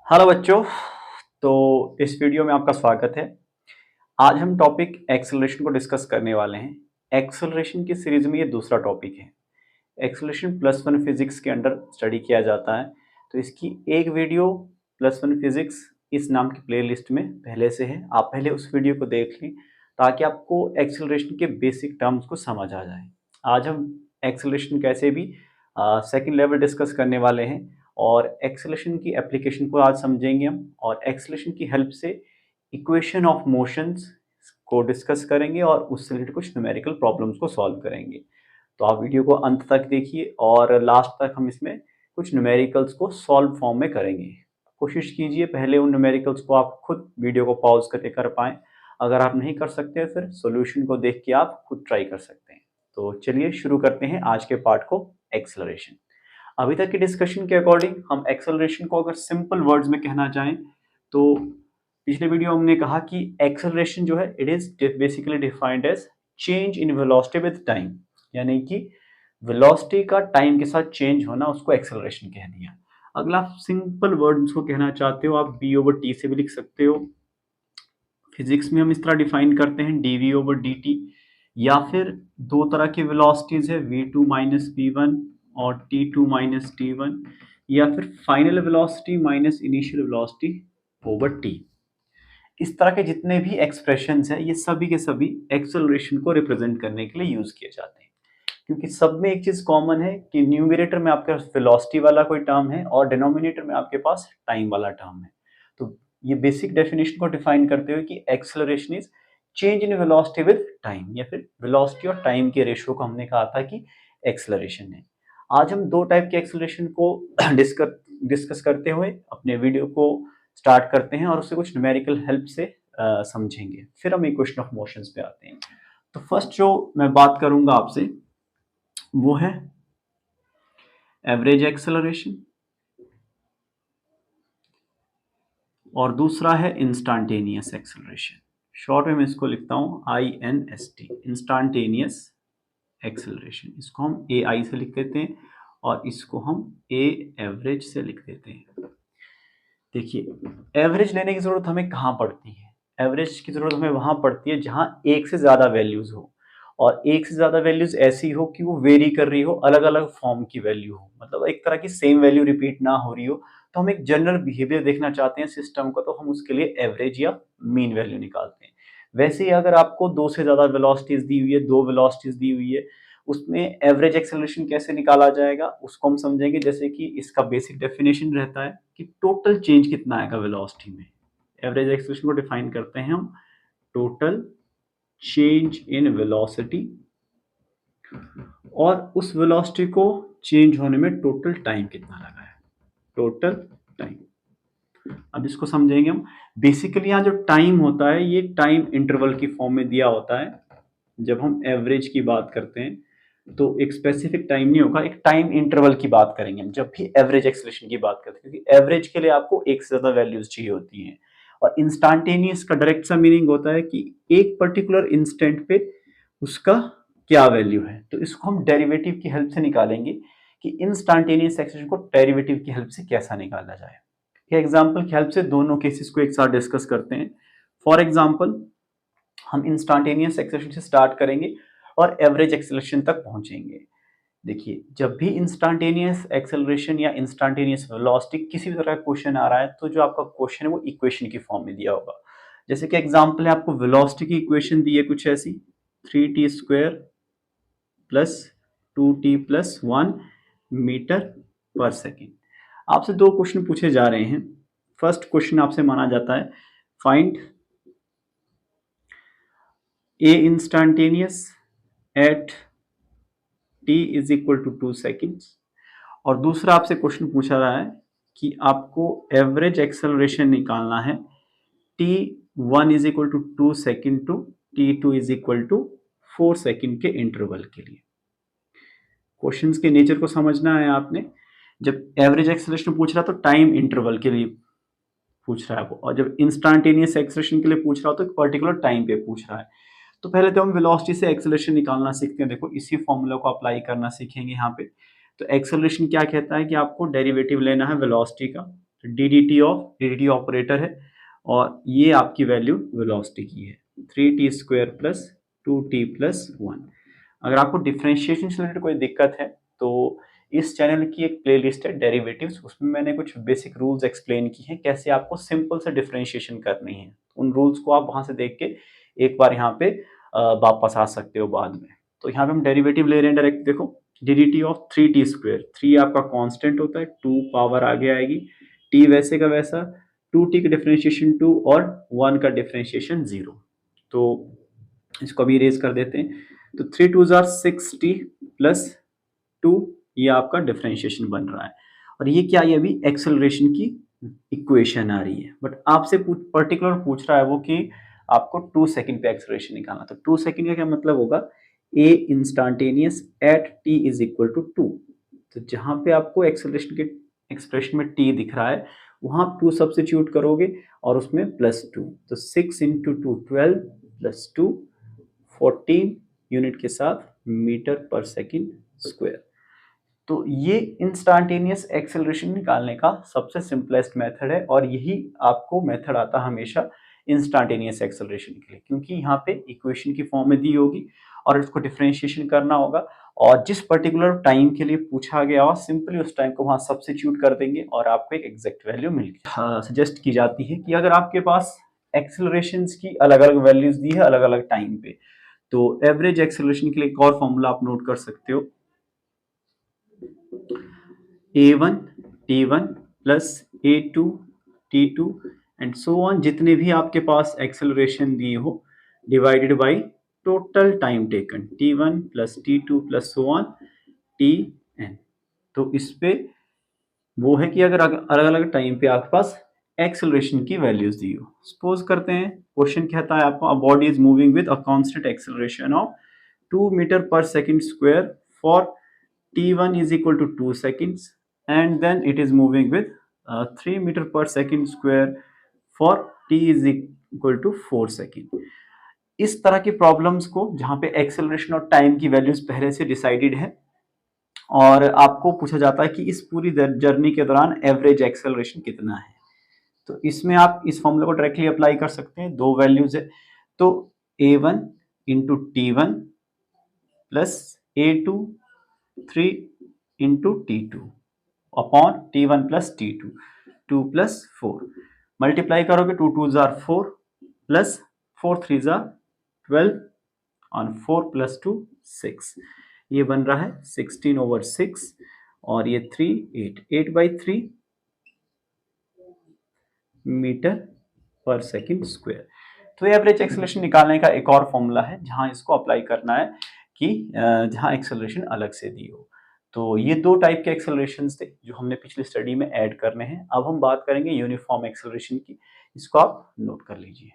Hello बच्चों। तो इस वीडियो में आपका स्वागत है। आज हम टॉपिक एक्सेलरेशन को डिस्कस करने वाले हैं। एक्सेलरेशन की सीरीज में ये दूसरा टॉपिक है। एक्सेलरेशन +1 फिजिक्स के अंडर स्टडी किया जाता है। तो इसकी एक वीडियो +1 फिजिक्स इस नाम की प्लेलिस्ट में पहले से है। आप पहले उस वीडियो को देख लें ताकि आपको एक्सेलरेशन के बेसिक टर्म्स को समझ आ जाए। आज हम एक्सेलरेशन कैसे भी सेकंड लेवल डिस्कस करने वाले हैं और एक्सेलरेशन की एप्लीकेशन को आज समझेंगे हम, और एक्सेलरेशन की हेल्प से इक्वेशन ऑफ मोशंस को डिस्कस करेंगे और उससे रिलेटेड कुछ न्यूमेरिकल प्रॉब्लम्स को सॉल्व करेंगे। तो आप वीडियो को अंत तक देखिए और लास्ट तक हम इसमें कुछ न्यूमेरिकल्स को सॉल्व फॉर्म में करेंगे। कोशिश कीजिए पहले उन न्यूमेरिकल्स को आप खुद वीडियो को पॉज करके कर पाएं। अगर आप नहीं कर सकते फिर सॉल्यूशन को देख के आप खुद ट्राई कर सकते हैं। तो चलिए शुरू करते हैं आज के पार्ट को, एक्सेलरेशन। अभी तक के डिस्कशन के अकॉर्डिंग हम एक्सेलरेशन को अगर सिंपल वर्ड्स में कहना चाहें तो पिछले वीडियो में हमने कहा कि एक्सेलरेशन जो है it is basically defined as change in velocity with time, यानी कि वेलोसिटी का टाइम के साथ चेंज होना, उसको एक्सेलरेशन कह दिया। अगला आप सिंपल वर्ड्स को कहना चाहते हो आप v/t से भी लिख सकते हो। फिजिक्स में हम इस तरह डिफाइन करते हैं dv/dt, या फिर दो तरह की वेलोसिटीज है v2 माइनस v1 और t2 माइनस t1, या फिर final velocity minus initial velocity over t। इस तरह के जितने भी एक्सप्रेशंस हैं ये सभी के सभी एक्सेलरेशन को रिप्रेजेंट करने के लिए यूज किए जाते हैं, क्योंकि सब में एक चीज कॉमन है कि न्यूमरेटर में आपके पास वेलोसिटी वाला कोई टर्म है और डिनोमिनेटर में आपके पास टाइम वाला टर्म है। तो ये बेसिक डेफिनेशन को डिफाइन करते हुए कि acceleration is change in velocity with time, या फिर वेलोसिटी और टाइम के रेशियो को हमने कहा था कि एक्सेलरेशन है। आज हम दो टाइप के एक्सेलरेशन को डिस्कस करते हुए अपने वीडियो को स्टार्ट करते हैं और उससे कुछ न्यूमेरिकल हेल्प से समझेंगे। फिर हम इक्वेशन ऑफ मोशंस पे आते हैं। तो फर्स्ट जो मैं बात करूंगा आपसे वो है एवरेज एक्सेलरेशन, और दूसरा है इंस्टेंटेनियस एक्सेलरेशन। शॉर्ट में मैं इसको लिखता हूं INST, इंस्टेंटेनियस एक्सेलरेशन। इसको हम AI से लिख देते हैं और इसको हम A एवरेज से लिख देते हैं। देखिए एवरेज लेने की जरूरत हमें कहाँ पड़ती है? एवरेज की जरूरत हमें वहां पड़ती है जहां एक से ज्यादा वैल्यूज हो, और एक से ज्यादा वैल्यूज ऐसी हो कि वो वेरी कर रही हो, अलग अलग फॉर्म की वैल्यू हो, मतलब एक तरह की सेम वैल्यू रिपीट ना हो रही हो। तो हम एक जनरल बिहेवियर देखना चाहते हैं सिस्टम का, तो हम उसके लिए एवरेज या मीन वैल्यू निकालते हैं। वैसे ही अगर आपको दो से ज्यादा वेलोसिटीज दी हुई है, दो वेलोसिटीज दी हुई है, उसमें एवरेज एक्सेलरेशन कैसे निकाला जाएगा उसको हम समझेंगे। जैसे कि इसका बेसिक डेफिनेशन रहता है कि टोटल चेंज कितना आएगा वेलोसिटी में। एवरेज एक्सेलरेशन को डिफाइन करते हैं हम टोटल चेंज इन वेलोसिटी, और उस वेलोसिटी को चेंज होने में टोटल टाइम कितना लगा है, टोटल टाइम। अब इसको समझेंगे हम। बेसिकली यहाँ जो टाइम होता है ये टाइम इंटरवल की फॉर्म में दिया होता है। जब हम एवरेज की बात करते हैं तो एक स्पेसिफिक टाइम नहीं होगा, एक टाइम इंटरवल की बात करेंगे हम जब भी एवरेज एक्सेलरेशन की बात करते हैं, क्योंकि एवरेज के लिए आपको एक से ज्यादा वैल्यूज चाहिए होती हैं। और इंस्टेंटेनियस का डायरेक्ट सा मीनिंग होता है कि एक पर्टिकुलर इंस्टेंट पे उसका क्या वैल्यू है। तो इसको हम डेरिवेटिव की हेल्प से निकालेंगे कि इंस्टेंटेनियस एक्सेलरेशन को डेरिवेटिव की हेल्प से कैसा निकाला जाए। एग्जाम्पल की हेल्प से दोनों केसेस को एक साथ डिस्कस करते हैं। फॉर एग्जाम्पल हम इंस्टेंटेनियस एक्सेलरेशन से स्टार्ट करेंगे और एवरेज एक्सेलरेशन तक पहुंचेंगे। देखिए जब भी इंस्टेंटेनियस एक्सेलरेशन या इंस्टेंटेनियस वेलोसिटी किसी भी तरह का क्वेश्चन आ रहा है तो जो आपका क्वेश्चन है वो इक्वेशन की फॉर्म में दिया होगा। जैसे कि एग्जांपल है, आपको वेलोसिटी की इक्वेशन दी है कुछ ऐसी 3t² plus 2t plus 1 metre पर सेकेंड। आपसे दो क्वेश्चन पूछे जा रहे हैं। फर्स्ट क्वेश्चन आपसे माना जाता है find A instantaneous at t is equal to 2 seconds, और दूसरा आपसे क्वेश्चन पूछा रहा है कि आपको एवरेज एक्सेलरेशन निकालना है t1 is equal to 2 second to t2 is equal to 4 second के इंटरवल के लिए। क्वेश्चंस के नेचर को समझना है आपने। जब एवरेज एक्सेलरेशन पूछ रहा है तो टाइम इंटरवल के लिए पूछ रहा है वो, और जब इंस्टेंटेनियस एक्सेलरेशन के लिए पूछ रहा हो तो एक पर्टिकुलर टाइम पे पूछ रहा है। तो पहले तो हम वेलोसिटी से एक्सेलरेशन निकालना सीखते हैं। देखो इसी फॉर्मूला को अप्लाई करना सीखेंगे यहाँ पे। तो एक्सेलरेशन क्या कहता है कि आपको डेरिवेटिव लेना है वेलोसिटी का। डी ऑपरेटर है और ये आपकी वैल्यू वेलोसिटी की है 3t² प्लस 2t प्लस 1। अगर आपको डिफरेंशिएशन से रिलेटेड कोई दिक्कत है तो इस चैनल की एक प्लेलिस्ट है डेरिवेटिव्स, उसमें मैंने कुछ बेसिक रूल्स एक्सप्लेन की हैं कैसे आपको सिंपल से डिफरेंशिएशन करनी है। उन रूल्स को आप वहां से देख के एक बार यहाँ पे वापस आ सकते हो बाद में। तो यहाँ पे हम डेरिवेटिव ले रहे हैं डायरेक्ट, देखो dt ऑफ 3t², 3 आपका कांस्टेंट होता है, 2 पावर आगे आएगी, t वैसे का वैसा, 2t का डिफरेंशिएशन 2 और 1 का डिफरेंशिएशन 0। तो इसको अभी इरेज कर देते हैं। तो 3 2 जार 6t प्लस 2 ये आपका डिफरेंशिएशन बन रहा है और ये क्या है, अभी एक्सेलरेशन की इक्वेशन आ रही है। बट आपसे पर्टिकुलर पूछ रहा है वो कि आपको 2 सेकंड पे एक्सेलरेशन निकालना। तो 2 सेकंड का क्या मतलब होगा, a instantaneous at t is equal to 2। तो जहां पे आपको एक्सेलरेशन के एक्सप्रेशन में t दिख रहा है वहां 2 सब्स्टिट्यूट करोगे और उसमें +2। तो 6 इंटू 2 12 प्लस 2 14 यूनिट के साथ मीटर पर सेकंड स्क्वायर। तो ये इंस्टेंटेनियस एक्सेलरेशन निकालने का सबसे सिंपलेस्ट मेथड है और यही आपको मेथड आता है हमेशा इंस्टेंटेनियस एक्सेलरेशन के लिए, क्योंकि यहाँ पे इक्वेशन की फॉर्म में दी होगी और इसको डिफरेंशिएशन करना होगा और जिस पर्टिकुलर टाइम के लिए पूछा गया हो सिंपली उस टाइम को वहां सब्स्टिट्यूट कर देंगे और आपको एक एग्जैक्ट वैल्यू मिलेगी। सजेस्ट की जाती है कि अगर आपके पास एक्सेलरेशंस की अलग अलग वैल्यूज दी है अलग अलग टाइम पे, तो एवरेज एक्सेलरेशन के लिए एक और फॉर्मूला आप नोट कर सकते हो, a1 t1 plus a2 t2 and so on, जितने भी आपके पास एक्सेलरेशन दी हो divided by total time taken t1 plus t2 plus so on tn। तो इस पे वो है कि अगर अलग अलग टाइम पे आपके पास एक्सेलरेशन की वैल्यूज दी हो। सपोज करते हैं क्वेश्चन कहता है आपको a body is moving with a constant acceleration of 2 metre per second square for t1 is equal to 2 seconds and then it is moving with 3 meter per second square for t is equal to 4 second। इस तरह की problems को जहां पे acceleration और time की values पहले से डिसाइडेड है और आपको पूछा जाता है कि इस पूरी जर्नी के दौरान एवरेज एक्सेलरेशन कितना है, तो इसमें आप इस फॉर्मूला को डायरेक्टली अप्लाई कर सकते हैं। दो वैल्यूज है, तो a1 into t1 plus a2 3 into t2 upon t1 plus t2 2 plus 4 multiply करोगे 2 2 जार 4 प्लस 4 3 जार 12 और 4 प्लस 2 6, ये बन रहा है 16/6 और ये 3 8 by 3 metre per second square. तो एवरेज एक्सेलरेशन निकालने का एक और फॉर्मूला है जहां इसको अप्लाई करना है कि जहां एक्सेलरेशन अलग से दी हो। तो ये दो टाइप के एक्सेलरेशन थे जो हमने पिछली स्टडी में ऐड करने हैं। अब हम बात करेंगे यूनिफॉर्म एक्सेलरेशन की, इसको आप नोट कर लीजिए।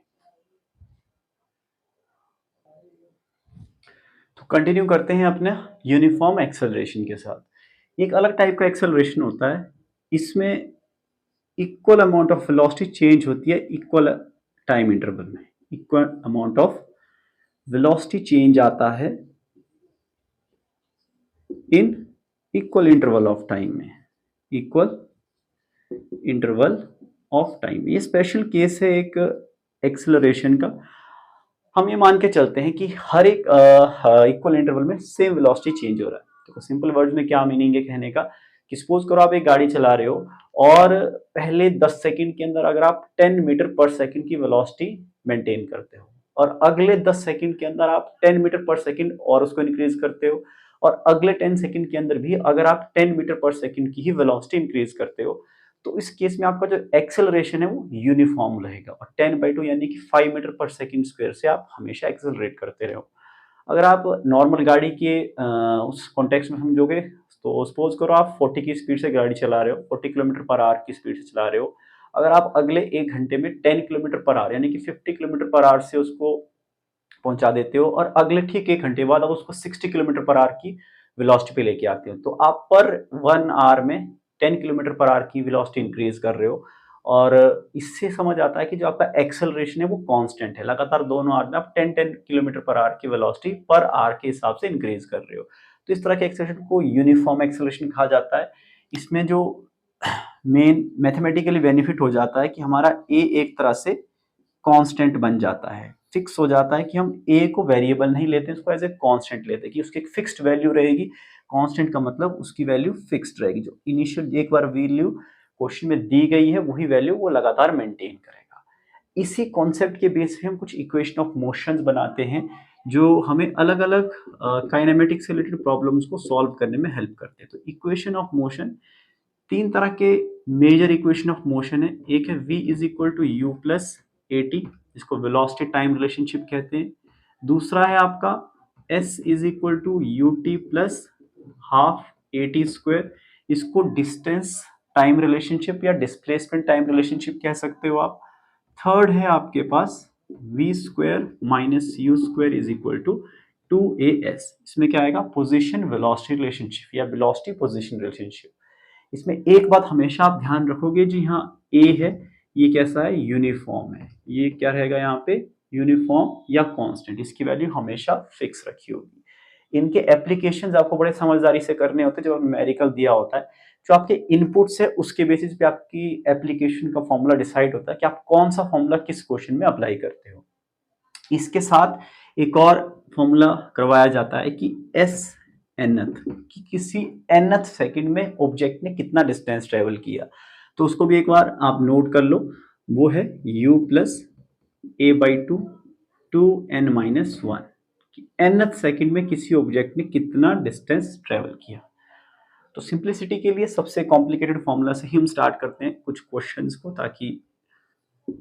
तो कंटिन्यू करते हैं अपने यूनिफॉर्म एक्सेलरेशन के साथ। एक अलग टाइप का एक्सेलरेशन होता है, इसमें equal amount of velocity change होती है इक्वल टाइम इंटरवल में। Equal amount of velocity change आता है in equal interval of time में, इक्वल इंटरवल ऑफ टाइम। ये स्पेशल केस है एक एक्सेलरेशन का। हम ये मान के चलते हैं कि हर एक इक्वल इंटरवल में सेम वेलोसिटी चेंज हो रहा है। तो सिंपल वर्ड्स में क्या मीनिंग है कहने का कि सपोज करो आप एक गाड़ी चला रहे हो और पहले 10 सेकंड के अंदर अगर आप 10 मीटर पर सेकंड की वेलोसिटी मेंटेन करते हो और अगले 10 सेकंड के अंदर आप 10 मीटर पर सेकंड और उसको इंक्रीज करते हो और अगले 10 सेकंड के अंदर भी अगर आप 10 मीटर पर सेकंड की ही वेलोसिटी इंक्रीज करते हो, तो इस केस में आपका जो एक्सेलरेशन है वो यूनिफॉर्म रहेगा और 10/2 यानी कि 5 मीटर पर सेकंड स्क्वायर से आप हमेशा एक्सेलरेट करते रहो। अगर आप नॉर्मल गाड़ी के उस कॉन्टेक्स्ट में समझोगे तो सपोज करो आप 40 की स्पीड से गाड़ी चला रहे हो, 40 किलोमीटर पर आवर की स्पीड से चला रहे हो। अगर आप अगले 1 घंटे में 10 किलोमीटर पर आवर यानी कि 50 किलोमीटर पर आवर से उसको पहुंचा देते हो और अगले ठीक 1 घंटे बाद आप उसको 60 किलोमीटर पर आवर की वेलोसिटी पे लेके आते हो, तो आप पर 1 आवर में 10 किलोमीटर पर आवर की वेलोसिटी इंक्रीज कर रहे हो और इससे समझ आता है कि जो आपका एक्सेलरेशन है वो कांस्टेंट है। लगातार दोनों आवर में आप 10 किलोमीटर पर आवर की वेलोसिटी पर आवर के हिसाब से इंक्रीज कर रहे हो। तो इस तरह के एक्सेलरेशन को यूनिफॉर्म एक्सेलरेशन कहा जाता है। इसमें जो मेन मैथमेटिकली बेनिफिट हो जाता है कि हमारा ए एक तरह से कांस्टेंट बन जाता है, फिक्स हो जाता है कि हम ए को वेरिएबल नहीं लेते, उसको एज ए कांस्टेंट लेते हैं कि उसकी एक फिक्स्ड वैल्यू रहेगी। कांस्टेंट का मतलब उसकी वैल्यू फिक्स्ड रहेगी, जो इनिशियल एक बार वैल्यू क्वेश्चन में दी गई है वही वैल्यू वो लगातार मेंटेन करेगा। इसी कॉन्सेप्ट के बेस पे हम कुछ इक्वेशन ऑफ मोशंस बनाते हैं जो हमें अलग अलग काइनेमेटिक्स से रिलेटेड प्रॉब्लम्स को सॉल्व करने में हेल्प करते हैं। तो इक्वेशन ऑफ मोशन तीन तरह के मेजर इक्वेशन ऑफ मोशन है। एक है v is equal to u plus a t, जिसको वेलोसिटी टाइम रिलेशनशिप कहते हैं। दूसरा है आपका s is equal to u t plus half a t square, इसको डिस्टेंस टाइम रिलेशनशिप या डिस्प्लेसमेंट टाइम रिलेशनशिप कह सकते हो आप। थर्ड है आपके पास v square minus u square is equal to 2as, इसमें क्या आएगा पोजीशन वेलोसिटी रिलेशनशिप या वेलोसिटी पोजीशन रिलेशनशिप। इसमें एक बात हमेशा आप ध्यान रखोगे जी, हाँ ए है ये कैसा है, यूनिफॉर्म है, ये क्या रहेगा यहाँ पे यूनिफॉर्म या कांस्टेंट, इसकी वैल्यू हमेशा फिक्स रखी होगी। इनके एप्लीकेशंस आपको बड़े समझदारी से करने होते हैं। जब न्यूमेरिकल दिया होता है, जो आपके इनपुट्स है उसके बेसिस पे आपकी एप्लीकेशन का फॉर्मूला डिसाइड होता है कि आप कौन सा फॉर्मूला किस क्वेश्चन में अप्लाई करते हो। इसके साथ एक और फॉर्मूला करवाया जाता है कि एस nth, कि किसी nth सेकंड में ऑब्जेक्ट ने कितना डिस्टेंस ट्रेवल किया। तो उसको भी एक बार आप नोट कर लो, वो है u plus A by two n minus one, nth second में किसी ऑब्जेक्ट ने कितना डिस्टेंस ट्रेवल किया। तो सिंप्लिसिटी के लिए सबसे कॉम्प्लिकेटेड फॉर्मूला से ही हम स्टार्ट करते हैं कुछ क्वेश्चंस को, ताकि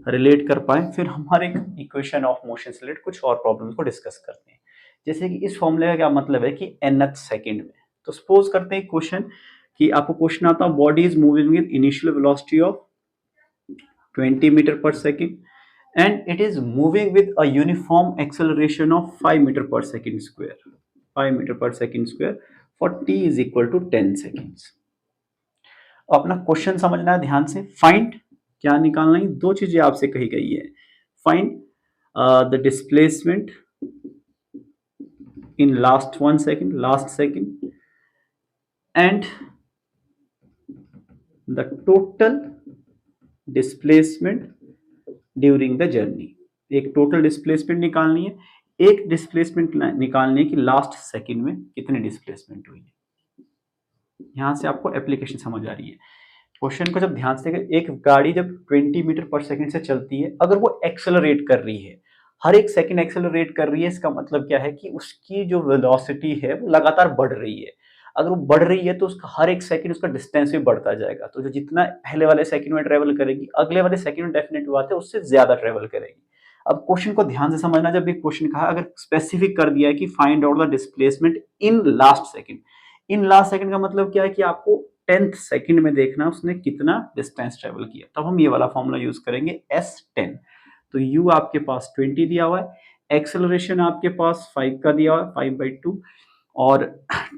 रिलेट कर पाए, फिर हमारे इक्वेशन ऑफ मोशन से रिलेटेड कुछ और प्रॉब्लम्स को डिस्कस करते हैं। जैसे कि इस फॉर्मूले का क्या मतलब है कि nth सेकंड में, तो सपोज करते हैं क्वेश्चन कि आपको क्वेश्चन आता है body is moving with initial velocity of 20 metre per second and it is moving with a uniform acceleration of 5 metre per second square, 5 metre per second square for t is equal to 10 seconds. अपना question समझना है ध्यान से। Find क्या निकालना है, दो चीजें आपसे कही गई है। Find the displacement in last 1 second, last second, and the total displacement during the journey. एक टोटल डिस्प्लेसमेंट निकालनी है, एक डिस्प्लेसमेंट निकालनी है कि लास्ट सेकंड में कितनी डिस्प्लेसमेंट हुई है। यहां से आपको एप्लीकेशन समझ आ रही है। क्वेश्चन को जब ध्यान से, एक गाड़ी जब 20 मीटर पर सेकंड से चलती है, अगर वो एक्सेलरेट कर रही है, हर एक सेकंड एक्सेलरेट कर रही है, इसका मतलब क्या है कि उसकी जो वेलोसिटी है वो लगातार बढ़ रही है। अगर वो बढ़ रही है तो उसका हर एक सेकंड उसका डिस्टेंस भी बढ़ता जाएगा। तो जो जितना पहले वाले सेकंड में ट्रेवल करेगी, अगले वाले सेकंड में डेफिनेट बात है उससे ज्यादा ट्रेवल करेगी। अब क्वेश्चन को ध्यान से समझना, जब भी क्वेश्चन कहा, अगर स्पेसिफिक कर दिया है कि find out the displacement in last second, in last second का मतलब क्या है कि आपको 10th सेकंड में देखना उसने कितना डिस्टेंस ट्रेवल किया। तब हम ये वाला फॉर्मूला यूज करेंगे S10। तो u आपके पास 20 दिया हुआ है, एक्सेलरेशन आपके पास 5 का दिया हुआ है, 5/2, और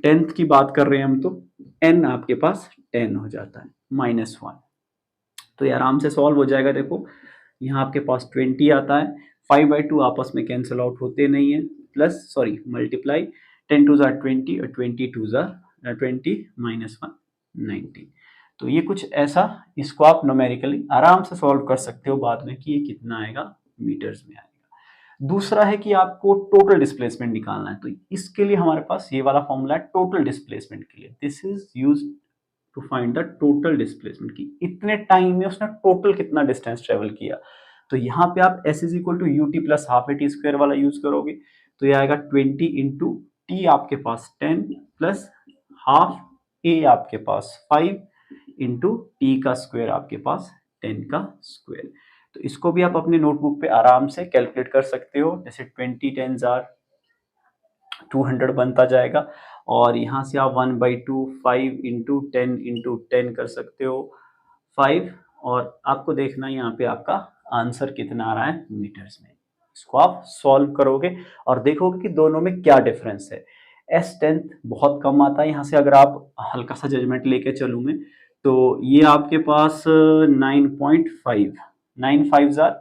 10th की बात कर रहे हैं हम, तो n आपके पास 10 हो जाता है -1। तो ये आराम से सॉल्व हो जाएगा। देखो यहाँ आपके पास 20 आता है, 5/2 आपस में कैंसिल आउट होते नहीं है, प्लस सॉरी मल्टीप्लाई 10 2 जार 20 और 20 2 जार 20 -1 19। तो ये कुछ ऐसा, इसको आप न्यूमेरिकली आराम से सॉल्व कर सकते हो बाद में कि ये कितना आएगा, मीटर्स में आएगा। दूसरा है कि आपको टोटल डिस्प्लेसमेंट निकालना है। तो इसके लिए हमारे पास ये वाला फॉर्मूला है टोटल डिस्प्लेसमेंट के लिए। This is used to find the total displacement, की इतने टाइम में उसने टोटल कितना डिस्टेंस ट्रेवल किया। तो यहाँ पे आप s is equal to u t plus half a t square वाला यूज करोगे, तो ये आएगा 20 इंटू टी आपके पास 10 प्लस हाफ ए आपके पास 5 इंटू टी का स्क्वायर आपके पास 10 का स्क्वायर। तो इसको भी आप अपने नोटबुक पे आराम से कैलकुलेट कर सकते हो। जैसे 20 10 जार 200 बनता जाएगा, और यहाँ से आप 1/2 5 इंटू 10 कर सकते हो 5, और आपको देखना यहाँ पे आपका आंसर कितना आ रहा है मीटर्स में। इसको आप सॉल्व करोगे और देखोगे कि दोनों में क्या डिफरेंस है। S10 बहुत कम आता है। यहाँ से अगर आप हल्का सा जजमेंट लेके चलूँ मैं, तो ये आपके पास 9.5 9 5 जार,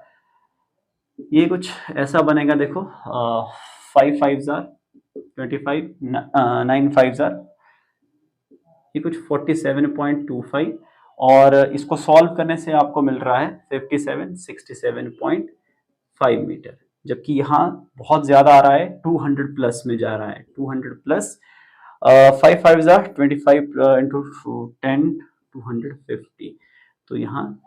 ये कुछ ऐसा बनेगा। देखो 5 5 जार 25 9 5 जार, ये कुछ 47.25, और इसको सॉल्व करने से आपको मिल रहा है 67 मीटर, जबकि यहाँ बहुत ज्यादा आ रहा है, 200 प्लस में जा रहा है, 200 प्लस 5 5 जार 25 इंटू 10 250, तो यहाँ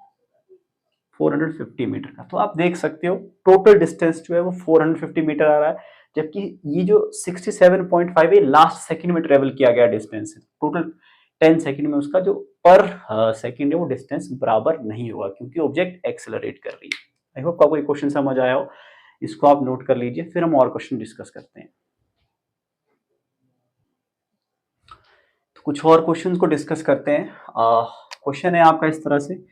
450 मीटर का। तो आप देख सकते हो टोटल डिस्टेंस जो है वो 450 मीटर आ रहा है, जबकि ये जो 67.5 है लास्ट सेकंड में ट्रेवल किया गया डिस्टेंस है। टोटल 10 सेकंड में उसका जो पर सेकंड है वो डिस्टेंस बराबर नहीं होगा, क्योंकि ऑब्जेक्ट एक्सेलरेट कर रही है। आई होप आपको ये क्वेश्चन समझ आया हो, इसको आप नोट कर लीजिए, फिर हम और क्वेश्चन डिस्कस करते हैं। तो कुछ और क्वेश्चन को डिस्कस करते हैं। क्वेश्चन है आपका इस तरह से,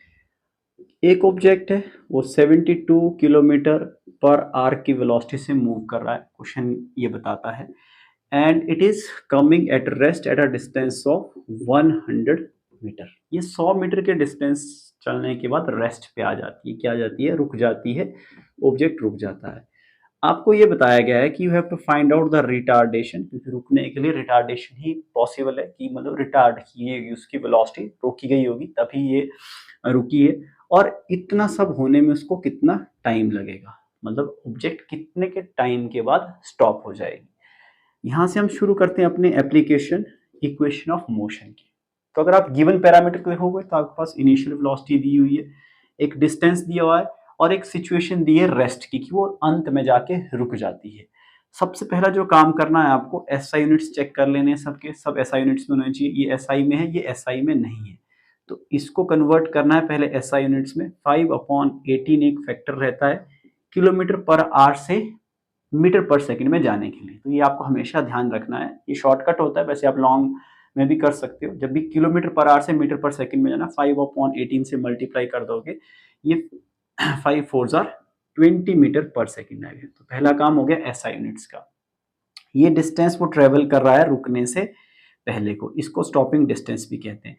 एक ऑब्जेक्ट है वो 72 किलोमीटर पर आवर की वेलोसिटी से मूव कर रहा है, क्वेश्चन ये बताता है, and it is coming at rest at a distance of 100 metre. ये 100 मीटर के डिस्टेंस चलने के बाद रेस्ट पे आ जाती है, क्या आ जाती है, रुक जाती है, ऑब्जेक्ट रुक जाता है। आपको ये बताया गया है कि you have to find out the retardation, क्योंकि रुकने के लिए रिटार्डेशन ही पॉसिबल है, कि मतलब रिटार्ड की उसकी वेलोसिटी रोकी गई होगी तभी ये रुकी है, और इतना सब होने में उसको कितना टाइम लगेगा, मतलब ऑब्जेक्ट कितने के टाइम के बाद स्टॉप हो जाएगी। यहाँ से हम शुरू करते हैं अपने एप्लीकेशन इक्वेशन ऑफ मोशन की। तो अगर आप गिवन पैरामीटर को देखोगे तो आपके पास इनिशियल वेलोसिटी दी हुई है, एक डिस्टेंस दिया हुआ है, और एक सिचुएशन दी है रेस्ट की, कि वो अंत में जाके रुक जाती है। सबसे पहला जो काम करना है आपको, एसआई यूनिट्स चेक कर लेने हैं, सबके सब एसआई यूनिट्स में होने चाहिए। ये एसआई में है, ये एसआई में नहीं है, तो इसको कन्वर्ट करना है पहले एसआई यूनिट्स में। 5/18 एक फैक्टर रहता है किलोमीटर पर आवर से मीटर पर सेकंड में जाने के लिए, तो ये आपको हमेशा ध्यान रखना है। ये शॉर्टकट होता है, वैसे आप लॉन्ग में भी कर सकते हो। जब भी किलोमीटर पर आवर से मीटर पर सेकंड में जाना, 5/18 से मल्टीप्लाई कर दोगे, ये 5 4 जार 20 मीटर पर सेकंड आएगा। तो पहला काम हो गया एसआई यूनिट्स का। ये डिस्टेंस वो ट्रेवल कर रहा है रुकने से पहले को, इसको स्टॉपिंग डिस्टेंस भी कहते हैं।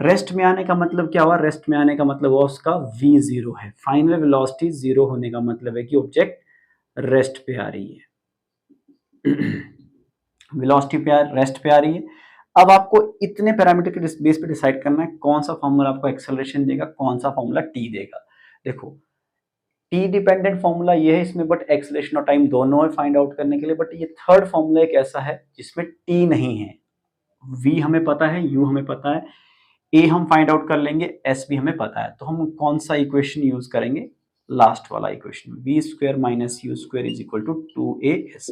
रेस्ट में आने का मतलब क्या हुआ, रेस्ट में आने का मतलब हुआ उसका v0 है, फाइनल वेलोसिटी 0 होने का मतलब है कि ऑब्जेक्ट रेस्ट पे आ रही है, वेलोसिटी पे रेस्ट पे आ रही है। अब आपको इतने पैरामीटर के बेस पे डिसाइड करना है कौन सा फॉर्मूला आपको एक्सेलरेशन देगा, कौन सा फॉर्मूला टी देगा। देखो टी डिपेंडेंट फॉर्मूला ये है इसमें, बट एक्सेलरेशन और टाइम दोनों है फाइंड आउट करने के लिए। बट ये थर्ड फॉर्मूला एक ऐसा है जिसमें टी नहीं है। v हमें पता है, u हमें पता है, a हम फाइंड आउट कर लेंगे, s भी हमें पता है। तो हम कौन सा इक्वेशन यूज करेंगे, लास्ट वाला equation, v square minus u square is equal to 2as।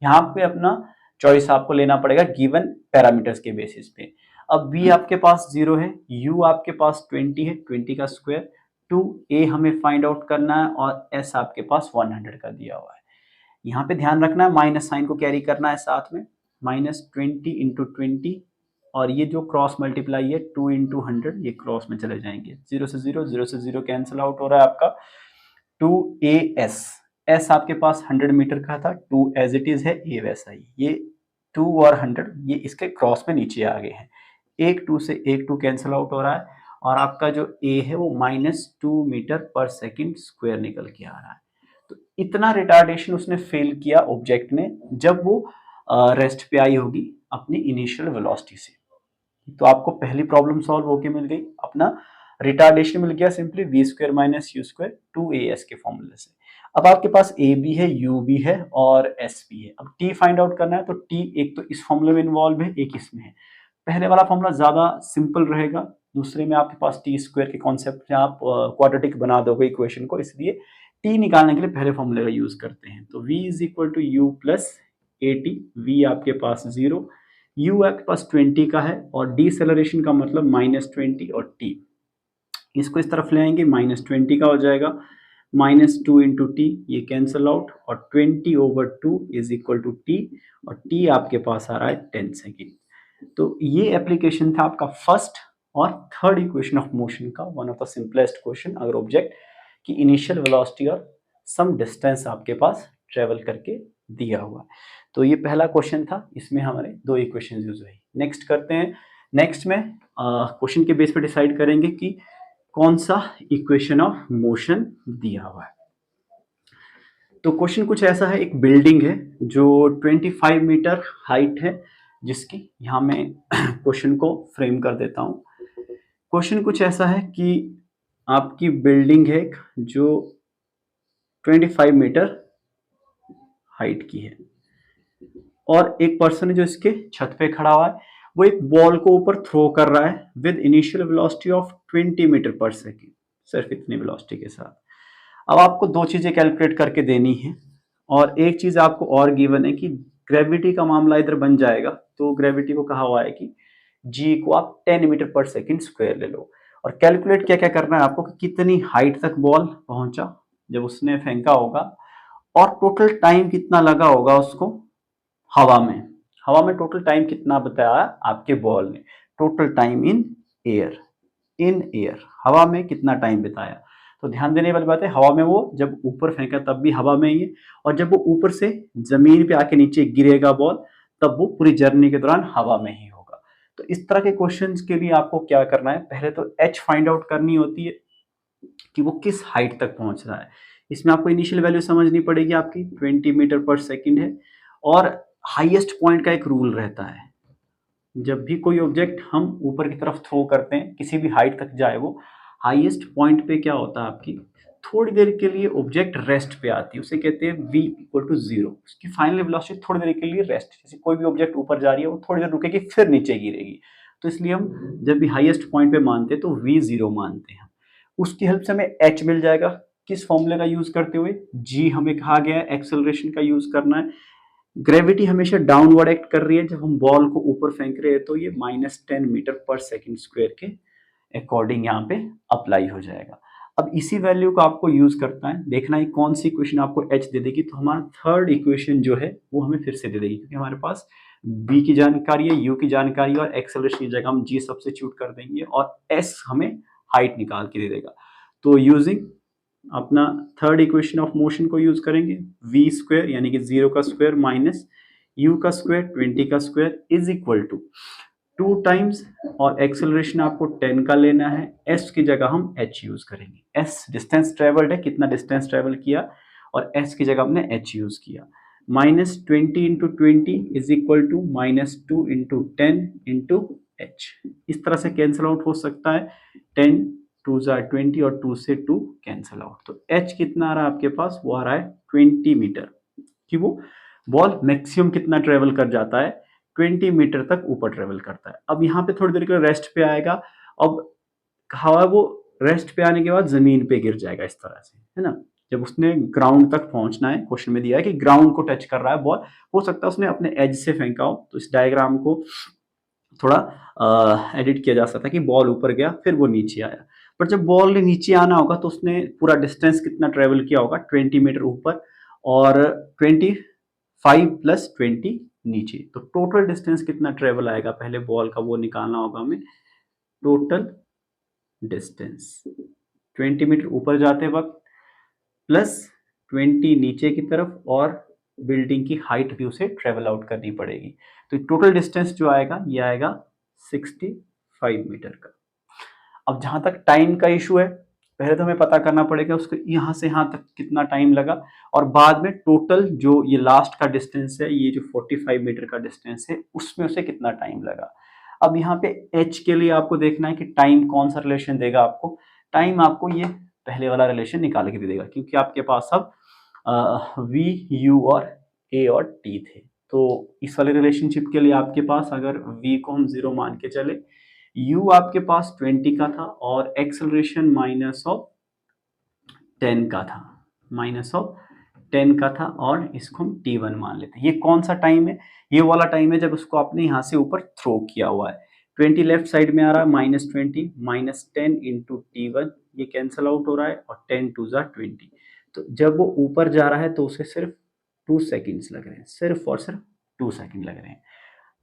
यहाँ पे अपना चॉइस आपको लेना पड़ेगा गिवन पैरामीटर्स के बेसिस पे। अब v आपके पास 0 है, u आपके पास 20 है, 20 का स्क्वायर, 2a हमें फाइंड आउट करना है, और s आपके पास 100 का दिया हुआ है। यहाँ पे ध्यान रखना है माइनस साइन को कैरी करना है साथ में, -20 इंटू 20, और ये जो क्रॉस मल्टीप्लाई है 2 इंटू 100, ये क्रॉस में चले जाएंगे, 0 से 0, 0 से 0 कैंसिल आउट हो रहा है आपका 2as। s आपके पास 100 मीटर का था, 2 एज इट इज है, a वैसा ही, ये 2 और 100 ये इसके क्रॉस में नीचे आ गए हैं, एक 2 से एक 2 कैंसिल आउट हो रहा है, और आपका जो a है वो -2 मीटर पर सेकंड स्क्वायर निकल के आ रहा है। तो इतना रिटार्डेशन उसने फेल किया ऑब्जेक्ट ने जब वो रेस्ट पे आई होगी अपनी इनिशियल वेलोसिटी से। तो आपको पहली प्रॉब्लम सॉल्व होके मिल गई, अपना रिटार्डेशन मिल गया simply v square minus u square 2as के फॉर्मूले से। अब आपके पास a भी है, u भी है और s भी है। अब t फाइंड आउट करना है, तो t एक तो इस फॉर्मूले में इन्वॉल्व है, एक इसमें है। पहले वाला फॉर्मूला ज्यादा सिंपल रहेगा, दूसरे में आपके पास टी स्क्वायर के कॉन्सेप्ट से आप क्वाड्रेटिक बना दोगे इक्वेशन को, इसलिए टी निकालने के लिए पहले फॉर्मूले का यूज करते हैं। तो v is equal to u plus a t, v आपके पास 0, u आपके पास 20 का है, और डिसेलरेशन का मतलब -20, और t इसको इस तरफ ले आएंगे, -20 का हो जाएगा, -2 इंटू टी, ये कैंसल आउट, और 20/2 इज इक्वल टू टी, और t आपके पास आ रहा है 10 सेकेंड। तो ये एप्लीकेशन था आपका फर्स्ट और थर्ड इक्वेशन ऑफ मोशन का, one of the simplest question, अगर ऑब्जेक्ट की इनिशियल वेलोसिटी और सम डिस्टेंस आपके पास ट्रेवल करके दिया हुआ है। तो ये पहला क्वेश्चन था, इसमें हमारे दो इक्वेशन यूज हुई। नेक्स्ट करते हैं, नेक्स्ट में क्वेश्चन के बेस पे डिसाइड करेंगे कि कौन सा इक्वेशन ऑफ मोशन दिया हुआ है। तो क्वेश्चन कुछ ऐसा है, एक बिल्डिंग है जो 25 मीटर हाइट है, जिसकी यहाँ मैं क्वेश्चन को फ्रेम कर देता हूँ। क्वेश्चन कुछ ऐसा है कि आपकी बिल्डिंग है जो 25 मीटर हाइट की है और एक पर्सन है जो इसके छत पे खड़ा हुआ है, वो एक बॉल को ऊपर थ्रो कर रहा है with initial velocity of 20 metre पर सेकेंड, सिर्फ इतनी वेलोसिटी के साथ। अब आपको दो चीजें कैलकुलेट करके देनी है और एक चीज आपको और गिवन है कि ग्रेविटी का मामला इधर बन जाएगा। तो ग्रेविटी को कहा हुआ है कि जी को आप 10 मीटर पर सेकेंड स्क्वायर ले लो और कैलकुलेट क्या क्या करना है आपको कि कितनी हाइट तक बॉल पहुंचा जब उसने फेंका होगा और टोटल टाइम कितना लगा होगा उसको हवा में। हवा में टोटल टाइम कितना बताया आपके बॉल ने, टोटल टाइम इन एयर, हवा में कितना टाइम बिताया। तो ध्यान देने वाली बात है, हवा में वो जब ऊपर फेंका तब भी हवा में ही है और जब वो ऊपर से जमीन पे आके नीचे गिरेगा बॉल तब वो पूरी जर्नी के दौरान हवा में ही होगा। तो इस तरह के क्वेश्चंस के लिए आपको क्या करना है, पहले तो एच फाइंड आउट करनी होती है कि वो किस हाइट तक पहुंच रहा है। इसमें आपको इनिशियल वैल्यू समझनी पड़ेगी, आपकी 20 मीटर पर सेकेंड है और हाईएस्ट पॉइंट का एक रूल रहता है, जब भी कोई ऑब्जेक्ट हम ऊपर की तरफ थ्रो करते हैं किसी भी हाइट तक जाए वो हाईएस्ट पॉइंट पे क्या होता है आपकी थोड़ी देर के लिए ऑब्जेक्ट रेस्ट पे आती है, उसे कहते हैं v इक्वल टू 0। उसकी फाइनल वेलोसिटी थोड़ी देर के लिए रेस्ट, जैसे कोई भी ऑब्जेक्ट ऊपर जा रही है वो थोड़ी देर रुकेगी फिर नीचे गिरेगी। तो इसलिए हम जब भी हाईएस्ट पॉइंट पे मानते हैं तो v0 मानते हैं। उसकी हेल्प से हमें h मिल जाएगा, किस फॉर्मूले का यूज करते हुए, g हमें कहा गया है एक्सेलरेशन का यूज करना है। ग्रेविटी हमेशा डाउनवर्ड एक्ट कर रही है, जब हम बॉल को ऊपर फेंक रहे हैं तो ये -10 मीटर पर सेकेंड स्क्वायर के अकॉर्डिंग यहाँ पे अप्लाई हो जाएगा। अब इसी वैल्यू को आपको यूज करना है, देखना है कौन सी इक्वेशन आपको h दे देगी। तो हमारा थर्ड इक्वेशन जो है वो हमें फिर से दे देगी, क्योंकि हमारे पास b की जानकारी है, u की जानकारी है और एक्सेलरेशन की जगह हम g सब्स्टिट्यूट कर देंगे और s हमें हाइट निकाल के दे देगा। तो यूजिंग अपना थर्ड इक्वेशन ऑफ मोशन को यूज करेंगे, v स्क्वायर यानी कि 0 का स्क्वायर माइनस u का स्क्वायर 20 का square is equal to 2 times और एक्सेलरेशन आपको 10 का लेना है, s की जगह हम h यूज करेंगे। s डिस्टेंस ट्रेवल्ड है, कितना डिस्टेंस ट्रेवल किया और s की जगह हमने h यूज किया। -20 into 20 is equal to -2 into 10 into h। इस तरह से कैंसिल आउट हो सकता है, 10 2 जार 20 और 2 से 2 कैंसिल आउट। तो h कितना आ रहा है आपके पास, वो आ रहा है 20 मीटर, कि वो बॉल मैक्सिमम कितना ट्रेवल कर जाता है, 20 मीटर तक ऊपर ट्रेवल करता है। अब यहाँ पे थोड़ी देर के लिए रेस्ट पे आएगा, अब हवा वो रेस्ट पे आने के बाद जमीन पे गिर जाएगा इस तरह से, है ना। जब उसने ग्राउंड तक पहुंचना है, क्वेश्चन में दिया है कि ग्राउंड को टच कर रहा है बॉल, हो सकता है उसने अपने एज से फेंका हो। तो इस डायग्राम को थोड़ा एडिट किया जा सकता है कि बॉल ऊपर गया फिर वो नीचे आया, पर जब बॉल ने नीचे आना होगा तो उसने पूरा डिस्टेंस कितना ट्रेवल किया होगा, 20 मीटर ऊपर और 25 प्लस 20 नीचे। तो टोटल डिस्टेंस कितना ट्रेवल आएगा पहले बॉल का वो निकालना होगा हमें। टोटल डिस्टेंस 20 मीटर ऊपर जाते वक्त प्लस 20 नीचे की तरफ और बिल्डिंग की हाइट भी उसे ट्रेवल आउट करनी पड़ेगी। तो टोटल डिस्टेंस जो आएगा ये आएगा 65 मीटर का। अब जहां तक टाइम का इशू है, पहले तो हमें पता करना पड़ेगा उसको यहाँ से यहाँ तक कितना टाइम लगा और बाद में टोटल जो ये लास्ट का डिस्टेंस है, ये जो 45 मीटर का डिस्टेंस है उसमें उसे कितना टाइम लगा। अब यहाँ पे h के लिए आपको देखना है कि टाइम कौन सा रिलेशन देगा आपको। टाइम आपको ये पहले वाला रिलेशन निकाल के दे देगा, क्योंकि आपके पास अब v u और a और t थे। तो इस वाले रिलेशनशिप के लिए आपके पास अगर v को हम 0 मान के चले, u आपके पास 20 का था और एक्सेलरेशन -10 का था, -10 का था और इसको हम t1 मान लेते हैं। ये कौन सा टाइम है, ये वाला टाइम है जब उसको आपने यहाँ से ऊपर थ्रो किया हुआ है। 20 लेफ्ट साइड में आ रहा है, -20 -10 इंटू t1, ये कैंसल आउट हो रहा है और 10 2 जार 20। तो जब वो ऊपर जा रहा है तो उसे सिर्फ 2 सेकेंड्स लग रहे हैं, सिर्फ और सिर्फ 2 सेकेंड लग रहे हैं।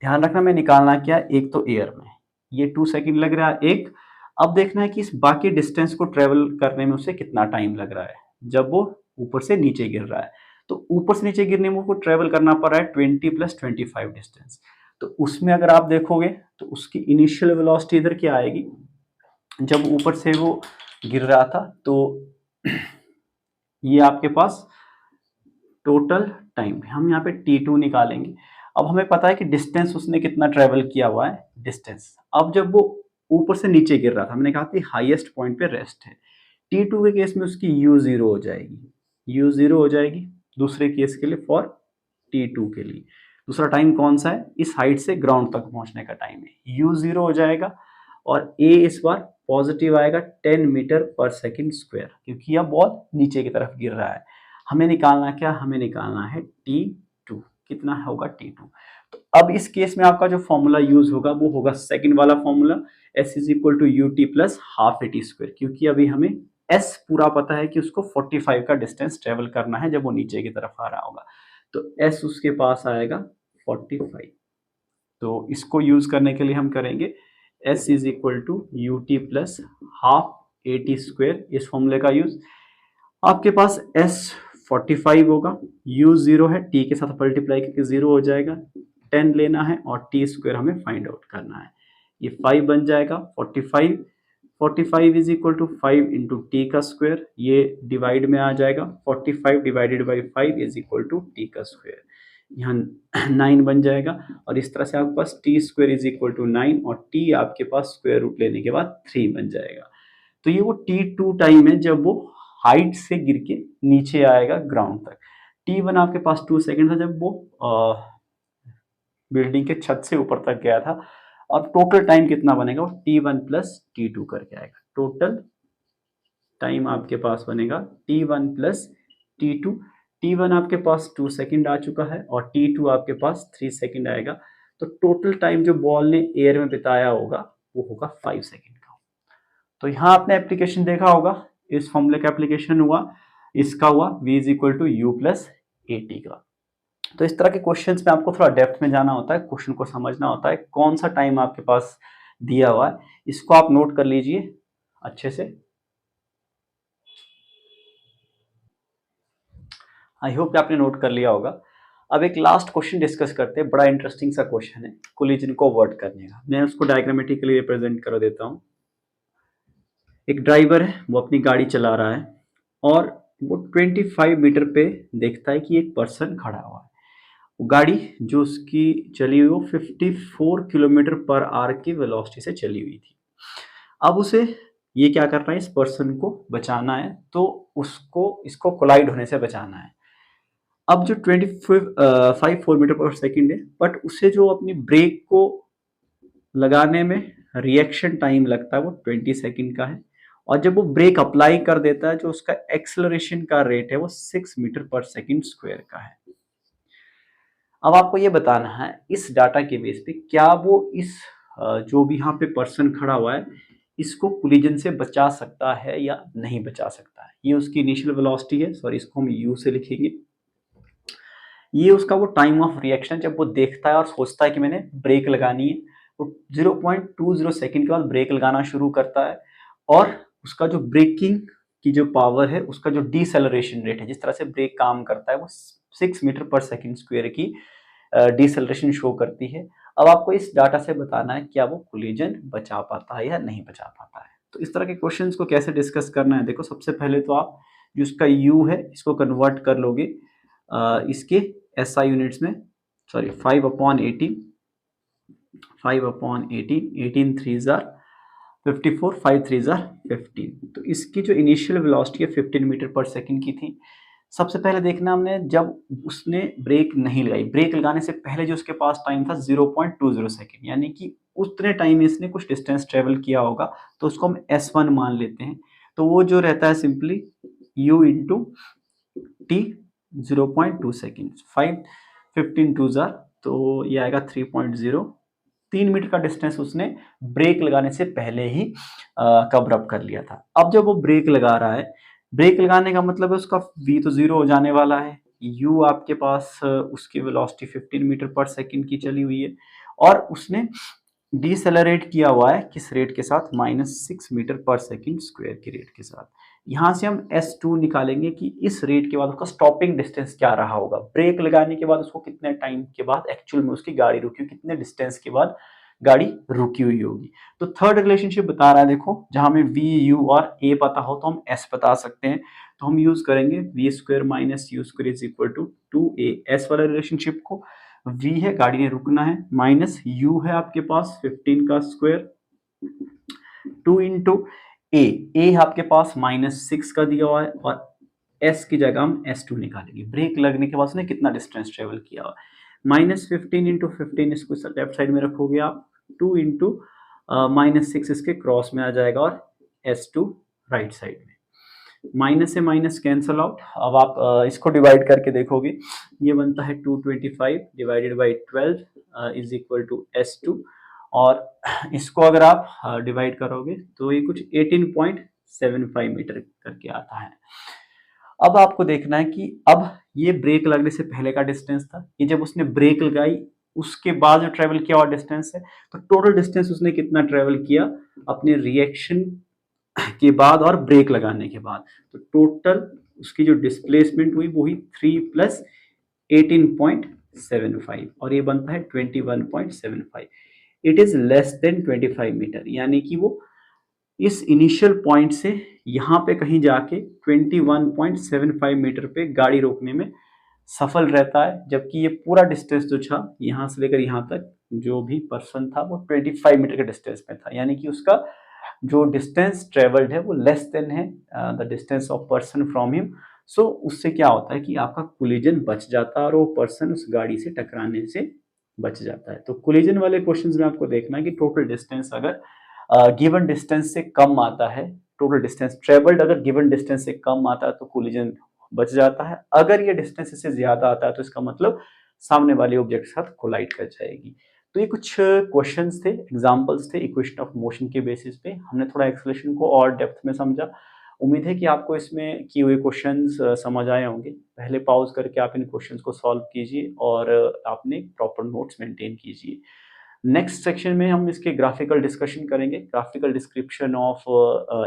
ध्यान रखना मैं निकालना क्या, एक तो एयर में ये 2 सेकेंड लग रहा है एक। अब देखना है कि इस बाकी डिस्टेंस को ट्रेवल करने में उसे कितना टाइम लग रहा है जब वो ऊपर से नीचे गिर रहा है। तो ऊपर से नीचे गिरने में उसको ट्रेवल करना पड़ रहा है 20 प्लस 25 डिस्टेंस। तो उसमें अगर आप देखोगे तो उसकी इनिशियल वेलोसिटी इधर क्या आएगी, जब ऊपर से वो गिर रहा था तो ये आपके पास टोटल टाइम, हम यहाँ पे t2 निकालेंगे। अब हमें पता है कि डिस्टेंस उसने कितना ट्रेवल किया हुआ है, डिस्टेंस। अब जब वो ऊपर से नीचे गिर रहा था, मैंने कहा था हाईएस्ट पॉइंट पे रेस्ट है। T2 के केस में उसकी U0 हो जाएगी, U0 हो जाएगी दूसरे केस के लिए फॉर T2 के लिए। दूसरा टाइम कौन सा है, इस हाइट से ग्राउंड तक पहुंचने का टाइम है, U0 हो जाएगा और A इस बार पॉजिटिव आएगा 10 मीटर पर सेकंड स्क्वायर, क्योंकि यह बॉल नीचे की तरफ गिर रहा है। हमें निकालना क्या, हमें निकालना है T2, कितना होगा T2। तो अब इस केस में आपका जो फॉर्मूला यूज होगा वो होगा सेकंड वाला formula, S is equal to u t plus half a t square, क्योंकि अभी हमें S पूरा पता है कि उसको 45 का डिस्टेंस ट्रेवल करना है जब वो नीचे की तरफ आ रहा होगा, तो S उसके पास आएगा 45। तो इसको यूज करने के लिए हम करेंगे S is equal to u t plus half a t square, इस फॉर्मूले का यूज। आपके पास S 45 होगा, U0 है, T के साथ मल्टीप्लाई करके 0 हो जाएगा, 10 लेना है और T स्क्वायर हमें फाइंड आउट करना है। ये 5 बन जाएगा, 45 इज इक्वल टू 5 इंटू टी का स्क्वायर, ये डिवाइड में आ जाएगा, 45 divided by 5 is equal to T का स्क्वायर, यहाँ 9 बन जाएगा। और इस तरह से आपके पास T square is equal to 9 और टी आपके पास स्क्वायर रूट लेने के बाद 3 बन जाएगा। तो ये वो T2 टाइम है जब वो हाइट से गिर के नीचे आएगा ग्राउंड तक। T1 आपके पास 2 सेकंड था जब वो बिल्डिंग के छत से ऊपर तक गया था। अब टोटल टाइम कितना बनेगा, वो T1 प्लस T2 करके आएगा। टोटल टाइम आपके पास बनेगा T1 प्लस T2। T1 आपके पास 2 सेकंड आ चुका है और T2 आपके पास 3 सेकंड आएगा। तो टोटल टाइम जो बॉल ने एयर में बिताया होगा वो होगा 5 सेकंड का। तो यहाँ आपने एप्लीकेशन देखा होगा, इस फॉर्मूले का एप्लीकेशन हुआ, इसका हुआ v is equal to u plus a t का। तो इस तरह के क्वेश्चंस में आपको थोड़ा डेप्थ में जाना होता है, क्वेश्चन को समझना होता है, कौन सा टाइम आपके पास दिया हुआ है, इसको आप नोट कर लीजिए अच्छे से। आई होप आपने नोट कर लिया होगा। अब एक लास्ट क्वेश्चन डिस्कस करते हैं, बड़ा इंटरेस्टिंग सा क्वेश्चन है कोलिजन को अवॉइड करने का। मैं उसको डायग्रामेटिकली रिप्रेजेंट कर देता हूँ। एक ड्राइवर है, वो अपनी गाड़ी चला रहा है और वो 25 मीटर पे देखता है कि एक पर्सन खड़ा हुआ है। वो गाड़ी जो उसकी चली हुई वो 54 किलोमीटर पर आवर की वेलोसिटी से चली हुई थी। अब उसे ये क्या करना है, इस पर्सन को बचाना है, तो उसको इसको कोलाइड होने से बचाना है। अब जो 54 मीटर पर सेकंड है, बट उसे जो अपनी ब्रेक को लगाने में रिएक्शन टाइम लगता है वो 20 सेकंड का है, और जब वो ब्रेक अप्लाई कर देता है जो उसका एक्सेलरेशन का रेट है वो 6 मीटर पर सेकंड स्क्वायर का है। अब आपको ये बताना है इस डाटा के बेस पे क्या वो इस जो भी यहाँ पे पर्सन खड़ा हुआ है इसको कोलिजन से बचा सकता है या नहीं बचा सकता है। ये उसकी इनिशियल वेलोसिटी है, सॉरी इसको हम यू से लिखेंगे। ये उसका वो टाइम ऑफ रिएक्शन जब वो देखता है और सोचता है कि मैंने ब्रेक लगानी है, वो 0.20 सेकंड के बाद ब्रेक लगाना शुरू करता है, और उसका जो ब्रेकिंग की जो पावर है, उसका जो डिसेलरेशन रेट है, जिस तरह से ब्रेक काम करता है, वो 6 मीटर पर सेकंड स्क्वायर की डिसेलरेशन शो करती है। अब आपको इस डाटा से बताना है क्या वो कोलिजन बचा पाता है या नहीं बचा पाता है। तो इस तरह के क्वेश्चंस को कैसे डिस्कस करना है, देखो सबसे पहले तो आप जो इसका u है इसको कन्वर्ट कर लोगे इसके SI यूनिट्स में, सॉरी 5/18, 18 3 जार 54, 5 3 जार 15। तो इसकी जो इनिशियल वेलोसिटी है 15 मीटर पर सेकंड की थी। सबसे पहले देखना हमने जब उसने ब्रेक नहीं लगाई, ब्रेक लगाने से पहले जो उसके पास टाइम था 0.20 सेकंड, यानी कि उतने टाइम में इसने कुछ डिस्टेंस ट्रेवल किया होगा, तो उसको हम S1 मान लेते हैं। तो वो जो रहता है simply u into T 0.2 second, 15 2 jar, तो ये आएगा 3.0। 3 मीटर का डिस्टेंस उसने ब्रेक लगाने से पहले ही कवर अप कर लिया था। अब जब वो ब्रेक लगा रहा है, ब्रेक लगाने का मतलब है उसका v तो 0 हो जाने वाला है, u आपके पास उसकी वेलोसिटी 15 मीटर पर सेकंड की चली हुई है, और उसने डिसेलरेट किया हुआ है किस रेट के साथ, -6 मीटर पर सेकंड स्क्वायर के रेट के साथ। यहाँ से हम S2 निकालेंगे कि इस रेट के बाद उसका स्टॉपिंग डिस्टेंस क्या रहा होगा, ब्रेक लगाने के बाद उसको कितने टाइम के बाद एक्चुअल में उसकी गाड़ी रुकी, कितने डिस्टेंस के बाद गाड़ी रुकी हुई होगी। तो थर्ड रिलेशनशिप बता रहा है, देखो जहां हमें v, u और a पता हो तो हम s बता सकते हैं, तो हम यूज करेंगे v² minus u square is equal to 2a। s वाला रिलेशनशिप को, v है गाड़ी ने रुकना है, माइनस u है आपके पास 15 का स्क्वायर 2 इंटू ए आपके पास -6 का दिया हुआ है और एस की जगह हम S2 निकालेंगे। ब्रेक लगने के बाद उसने कितना डिस्टेंस ट्रेवल किया हुआ, -15 इंटू 15 इसको लेफ्ट साइड में रखोगे आप, 2 इंटू -6 इसके क्रॉस में आ जाएगा और S2 राइट साइड में। माइनस से माइनस कैंसल आउट। अब आप इसको डिवाइड करके देखोगे, ये बनता है 225 divided by 12 is equal to S2 और इसको अगर आप डिवाइड करोगे तो ये कुछ 18.75 मीटर करके आता है। अब आपको देखना है कि अब ये ब्रेक लगने से पहले का डिस्टेंस था, ये जब उसने ब्रेक लगाई उसके बाद जो ट्रेवल किया हुआ डिस्टेंस है, तो टोटल डिस्टेंस उसने कितना ट्रेवल किया अपने रिएक्शन के बाद और ब्रेक लगाने के बाद। तो टोटल उसकी जो डिस्प्लेसमेंट हुई वो हुई 3 प्लस 18.75 और ये बनता है 21.75। It is less than 25 metre, यानी कि वो इस इनिशियल पॉइंट से यहाँ पे कहीं जाके 21.75 मीटर पे गाड़ी रोकने में सफल रहता है, जबकि ये पूरा डिस्टेंस जो था यहाँ से लेकर यहाँ तक जो भी पर्सन था वो 25 मीटर के डिस्टेंस में था, यानी कि उसका जो डिस्टेंस ट्रेवल्ड है वो लेस देन है the distance of person from him. So उससे क्या होता है कि आपका कोलिजन बच जाता है और वो पर्सन उस गाड़ी से टकराने से बच जाता है। तो कोलिजन वाले क्वेश्चंस में आपको देखना है कि टोटल डिस्टेंस अगर गिवन डिस्टेंस से कम आता है, टोटल डिस्टेंस ट्रेवल्ड अगर गिवन डिस्टेंस से कम आता है तो कोलिजन बच जाता है, अगर ये डिस्टेंस इससे ज्यादा आता है तो इसका मतलब सामने वाले ऑब्जेक्ट के साथ कोलाइड कर जाएगी। तो ये कुछ क्वेश्चंस थे, एग्जांपल्स थे इक्वेशन ऑफ मोशन के बेसिस पे। हमने थोड़ा एक्सेलरेशन को और डेप्थ में समझा। उम्मीद है कि आपको इसमें किए हुए क्वेश्चंस समझ आए होंगे। पहले पॉज करके आप इन क्वेश्चंस को सॉल्व कीजिए और आपने प्रॉपर नोट्स मेंटेन कीजिए। नेक्स्ट सेक्शन में हम इसके ग्राफिकल डिस्कशन करेंगे, ग्राफिकल डिस्क्रिप्शन ऑफ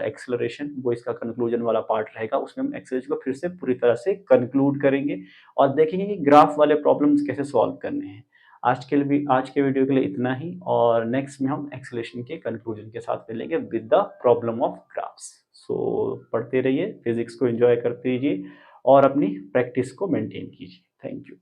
एक्सेलरेशन, वो इसका कंक्लूजन वाला पार्ट रहेगा। उसमें हम एक्सेलरेशन को फिर से पूरी तरह से कंक्लूड करेंगे और देखेंगे कि ग्राफ वाले प्रॉब्लम्स कैसे सॉल्व करने हैं। आज के वीडियो के लिए इतना ही और नेक्स्ट में हम एक्सेलरेशन के कंक्लूजन के साथ मिलेंगे with the problem of graphs. So पढ़ते रहिए, फिजिक्स को एंजॉय करते रहिए और अपनी प्रैक्टिस को मेंटेन कीजिए। Thank you.